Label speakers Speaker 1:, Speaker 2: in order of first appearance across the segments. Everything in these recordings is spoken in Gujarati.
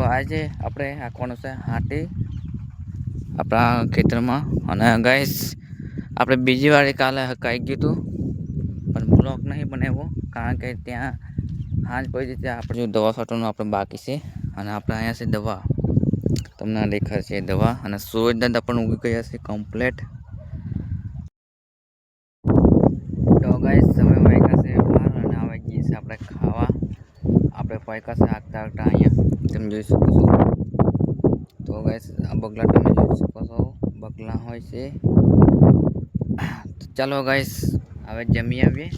Speaker 1: આજે આપણે આખવાનું છે હાટી આપણા ખેતરમાં. અને ગાઈસ આપણે બીજી વાર કાલે હકાઈ ગયું હતું પણ બ્લોક નહીં બનાવ્યો કારણ કે ત્યાં હાંજ પડી ત્યાં આપણે દવા છાંટવાનું આપણે બાકી છે. અને આપણે અહીંયા છે દવા તમને દેખાય છે દવા અને સૂરજદાદા પણ ઉગી ગયા છે કમ્પ્લેટ. તો ગાઈસ તમે વાગ્યા છે બહાર અને આવી ગઈ છે આપણે ખાવા. આપણે વાગ્યા છે આગતા આગતા અહીંયા તમે જોઈ શકો છો. તો ગાઈસ આ બગલા તમે જોઈ શકો છો બગલા હોય છે. ચાલો ગાઈસ હવે જમી આવીએ.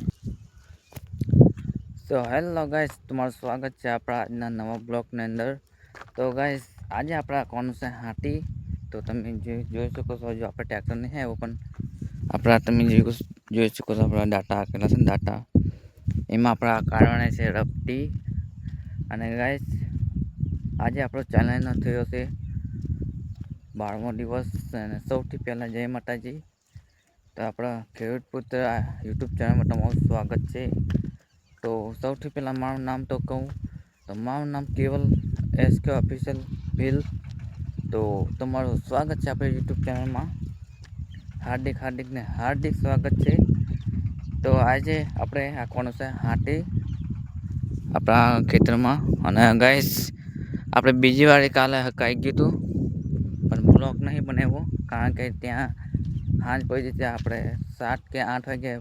Speaker 1: તો હેલો ગાઈસ તમારું સ્વાગત છે આપણા આજના નવા બ્લોગની અંદર. તો ગાઈસ આજે આપણા કોણ છે હાટી. તો તમે જોઈ શકો છો જો આપણે ટ્રેક્ટર નહીં આવ્યો પણ આપણા તમે જોઈ શકો છો આપણા ડાટા આપેલા છે ને ડાટા એમાં આપણા કારણે છે રફટી. અને ગાઈસ આજે આપણો ચેલેન્જ થયો છે 12મો દિવસ. અને સૌથી પહેલાં જય માતાજી. તો આપણા ખેડૂત પુત્ર યુટ્યુબ ચેનલમાં તમારું સ્વાગત છે. તો સૌથી પહેલાં મારું નામ તો કહું તો મારું નામ કેવલ SK ઓફિશિયલ ભીલ. તો તમારું સ્વાગત છે આપણે યુટ્યુબ ચેનલમાં. હાર્દિક સ્વાગત છે. તો આજે આપણે આખવાનું છે હાટી આપણા ખેતરમાં. અને ગાઈસ આપણે બીજી વાર કાલે હકાઈ ગયું હતું પણ બ્લોક નહીં બનાવ્યો કારણ કે ત્યાં હાંજ પડી ત્યાં આપણે 7 કે 8 વાગે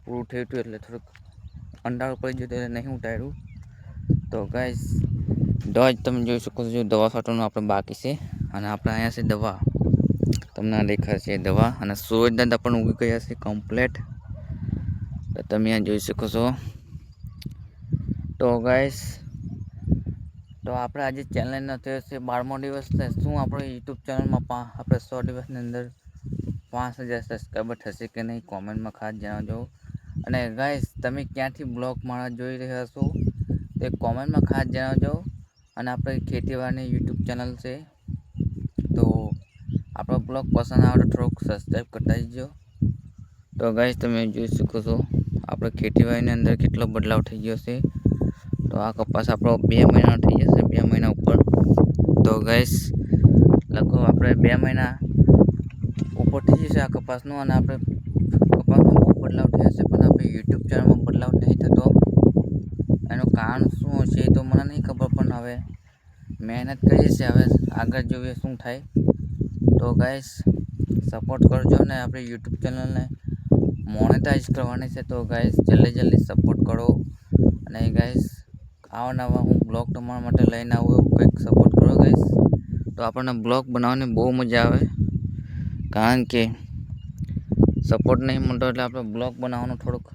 Speaker 1: પૂરું થયું હતું એટલે થોડુંક અંધારું પડી ગયું એટલે નહીં ઉતાર્યું. તો ગાઈસ દવા તમે જોઈ શકો છો દવા છાંટવાનું આપણે બાકી છે. અને આપણે અહીંયા છે દવા તમને દેખાય છે દવા અને સૂરજદાદા પણ ઉગી ગયા છે કમ્પ્લેટ. તો તમે અહીંયા જોઈ શકો છો. તો ગાઈસ તો આપણે આજે ચેલેન્જ થયો છે 12મો દિવસ છે. શું આપણે યુટ્યુબ ચેનલમાં આપણે 100 દિવસની અંદર 5000 સબસ્ક્રાઈબર થશે કે નહીં કોમેન્ટમાં ખાસ જણાવજો. અને ગાઈસ તમે ક્યાંથી બ્લોગ મારા જોઈ રહ્યા છો તે કોમેન્ટમાં ખાસ જણાવજો. અને આપણે ખેતીવાડીની યુટ્યુબ ચેનલ છે તો આપણો બ્લોગ પસંદ આવે તો થોડુંક સબસ્ક્રાઈબ કરતા જજો. તો ગાઈસ તમે જોઈ શકો છો આપણે ખેતીવાડીની અંદર કેટલો બદલાવ થઈ ગયો છે. તો આ કપાસ આપણો 2 મહિના થઈ જશે 2 મહિના ઉપર. તો ગાઈસ લગભગ આપણે 2 મહિના ઉપર થઈ જશે આ કપાસનું. અને આપણે કપાસમાં બહુ બદલાવ થયો છે પણ આપણે યુટ્યુબ ચેનલમાં બદલાવ નહીં થતો. એનું કારણ શું હશે એ તો મને નહીં ખબર પણ હવે મહેનત કરીએ છીએ. હવે આગળ જોઈએ શું થાય. તો ગાઈસ સપોર્ટ કરજો ને આપણે યુટ્યુબ ચેનલને મોનેટાઈઝ કરવાની છે. તો ગાઈસ જલ્દી સપોર્ટ કરો. અને ગાઈસ આવા હું બ્લોગ તમારા માટે લઈને આવું એવું કંઈક સપોર્ટ કરો ગાઈસ. તો આપણને બ્લોગ બનાવવાની બહુ મજા આવે કારણ કે સપોર્ટ નહીં મળતો એટલે આપણે બ્લોગ બનાવવાનું થોડુંક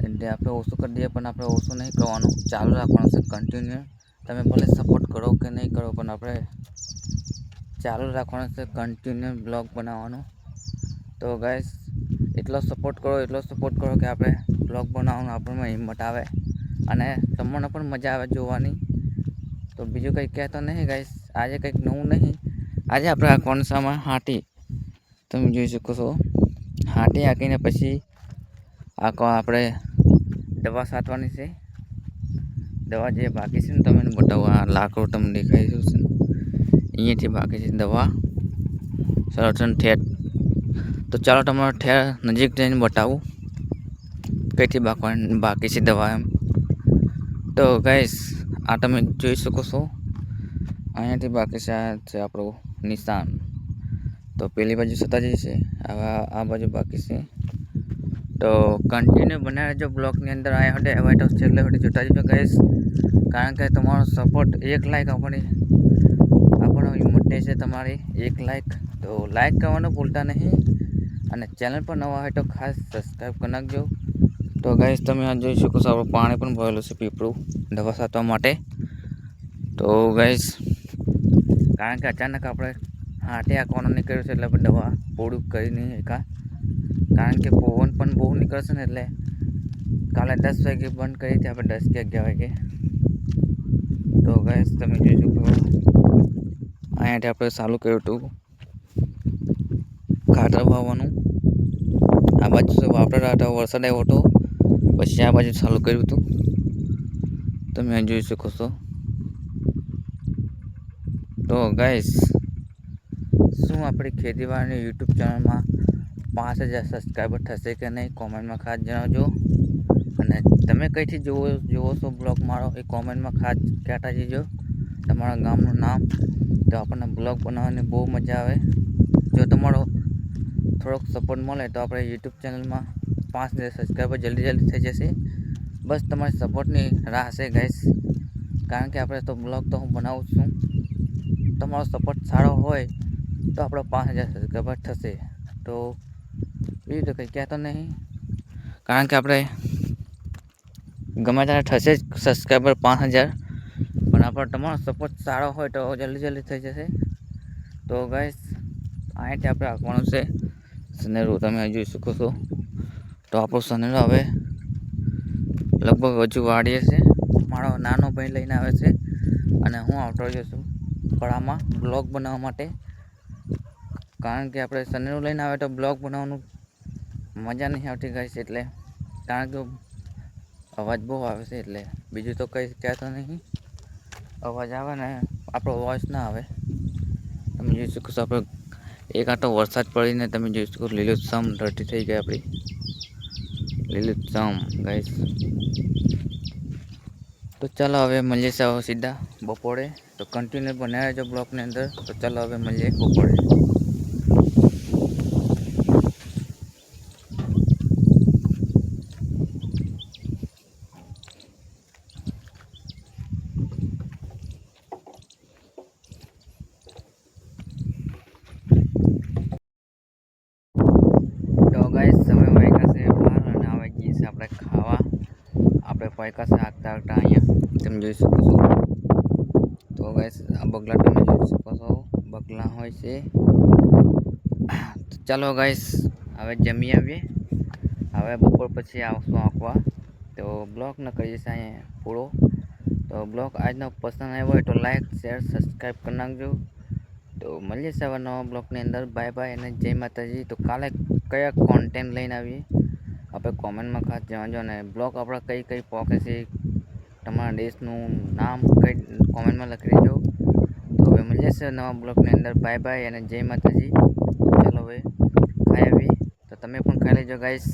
Speaker 1: એટલે આપણે ઓછું કરી દઈએ પણ આપણે ઓછું નહીં કરવાનું ચાલુ રાખવાનું છે કન્ટિન્યુ. તમે ભલે સપોર્ટ કરો કે નહીં કરો પણ આપણે ચાલુ રાખવાનું છે કન્ટિન્યુ બ્લોગ બનાવવાનું. તો ગાઈસ એટલો સપોર્ટ કરો કે આપણે બ્લોગ બનાવવાનું આપણને હિંમત આવે અને તમને પણ મજા આવે જોવાની. તો બીજું કંઈ કહેતો નહીં ગાઈસ. આજે કંઈક નવું નહીં. આજે આપણે આ કોણસામાં હાટી તમે જોઈ શકો છો. હાટી હાંકીને પછી આપણે દવા છાંટવાની છે. દવા જે બાકી છે ને તમે બતાવો આ લાકડું તમને દેખાઈ છે અહીંયાથી બાકી છે દવા સરટન ઠેર. તો ચાલો તમારો ઠેર નજીક જઈને બતાવું કઈથી બાકી છે દવા એમ. તો ગાઈસ આ તમે જોઈ શકો છો અહીંયાથી બાકી છે. આ છે આપણું નિશાન. તો પેલી બાજુ સતાજી છે આ બાજુ બાકી છે. તો કન્ટિન્યુ બનાવી રહેજો બ્લોગની અંદર. આ હટે હવે તો છેલ્લે હટે જોતા જજો ગાઈસ કારણ કે તમારો સપોર્ટ 1 લાઈક આપણો મોટે છે તમારી 1 લાઈક. તો લાઈક કરવાનું ભૂલતા નહીં અને ચેનલ પર નવા હોય તો ખાસ સબસ્ક્રાઈબ કરી નાખજો. તો ગાઈસ તમે આ જોઈ શકો છો આપણું પાણી પણ ભરેલું છે પીપળું દવા છાંટવા માટે. તો ગાઈસ કારણ કે અચાનક આપણે હાટે આંકવાનું નીકળ્યું છે એટલે આપણે દવા પૂરું કરી નહીં કારણ કે પવન પણ બહુ નીકળશે ને એટલે કાલે 10 વાગે બંધ કરી હતી આપણે 10 કે 11 વાગે. તો ગાઈસ તમે જોઈ શકો અહીંયાથી આપણે ચાલુ કર્યું હતું ખાતર વાવવાનું. આ બાજુ વાપરતા હતા વરસાદ આવ્યો હતો પછી આ બાજુ ચાલુ કર્યું હતું તમે જોઈ શકો છો. તો ગાઈસ, શું આપણી ખેતીવાડીની યુટ્યુબ ચેનલમાં 5000 સબસ્ક્રાઈબર થશે કે નહીં, કોમેન્ટમાં ખાસ જણાવજો. અને તમે કઈથી જુઓ છો બ્લોગ મારો, એ કોમેન્ટમાં ખાસ કહેતા જજો તમારા ગામનું નામ. તો આપણને બ્લોગ બનાવવાની બહુ મજા આવે. જો તમારો થોડોક સપોર્ટ મળે તો આપણે યુટ્યુબ ચેનલમાં 5000 સબસ્ક્રાઈબર જલ્દી થઈ જશે. બસ તમારી સપોર્ટની રાહ છે ગાઈસ, કારણ કે આપણે તો બ્લોગ તો હું બનાવું છું. તમારો સપોર્ટ સારો હોય તો આપણો 5000 સબસ્ક્રાઈબર થશે. તો બીજું તો કંઈ કહેતો નહીં, કારણ કે આપણે ગમે ત્યારે થશે જ સબસ્ક્રાઈબર 5000, પણ આપણો તમારો સપોર્ટ સારો હોય તો જલ્દી થઈ જશે. તો ગાઈસ, અહીંથી આપણે આપવાનું છે સનેરું, તમે જોઈ શકો છો. તો આપણું સનેરું હવે લગભગ હજુ વાડીએ છે. મારો નાનો ભાઈ લઈને આવે છે અને હું આવતો રહ્યો છું પડામાં બ્લોગ બનાવવા માટે. કારણ કે આપણે સનેરું લઈને આવે તો બ્લોગ બનાવવાનું મજા નહીં આવતી ગાઈસ, એટલે કારણ કે અવાજ બહુ આવે છે. એટલે બીજું તો કંઈ કહેતો નહીં. અવાજ આવે ને આપણો વોઇસ ના આવે. તમે જોઈ શકો છો, આપણે એક આટો વરસાદ પડીને તમે જોઈ શકો લીલુંછમ ધરતી થઈ ગઈ આપણી, લીલુંછમ ગાઈસ. તો ચાલો હવે મળીએ સીધા બપોરે. તો કન્ટિન્યુ બનાવ્યા રહેજો બ્લોગની અંદર. તો ચાલો હવે મળીએ બપોરે. તો ગાઈસ, સમય વાગ્યા છે 12 અને આવી ગઈ છે આપણે ખાવા. આપણે પાયકા છે આગતા અહીંયા તમે જોઈ શકો છો. તો ગાઈસ, આ બગલા તમે જોઈ શકો છો, બગલા હોય છે. તો ચાલો ગાઈસ, હવે જમી આવીએ. હવે બપોર પછી આવશું આંકવા. તો બ્લોગ ન કરીએ છે અહીંયા પૂરો. તો બ્લોગ આજનો પસંદ આવ્યો હોય તો લાઈક, શેર, સબસ્ક્રાઈબ કરી નાખજો. તો મળીએ છે હવે નવા બ્લોગની અંદર. બાય બાય અને જય માતાજી. તો કાલે કયા કોન્ટેન્ટ લઈને આવીએ આપણે કોમેન્ટમાં ખાસ જણાવજો. અને બ્લોગ આપણા કઈ પોકે છે, તમારા દેશનું નામ કઈ કોમેન્ટમાં લખી દેજો. તો હવે મળીએ છે નવા બ્લોગની અંદર. બાય બાય અને જય માતાજી. ચાલો હવે ખાઈ આવી. તો તમે પણ ખાઈ લેજો ગાઈસ.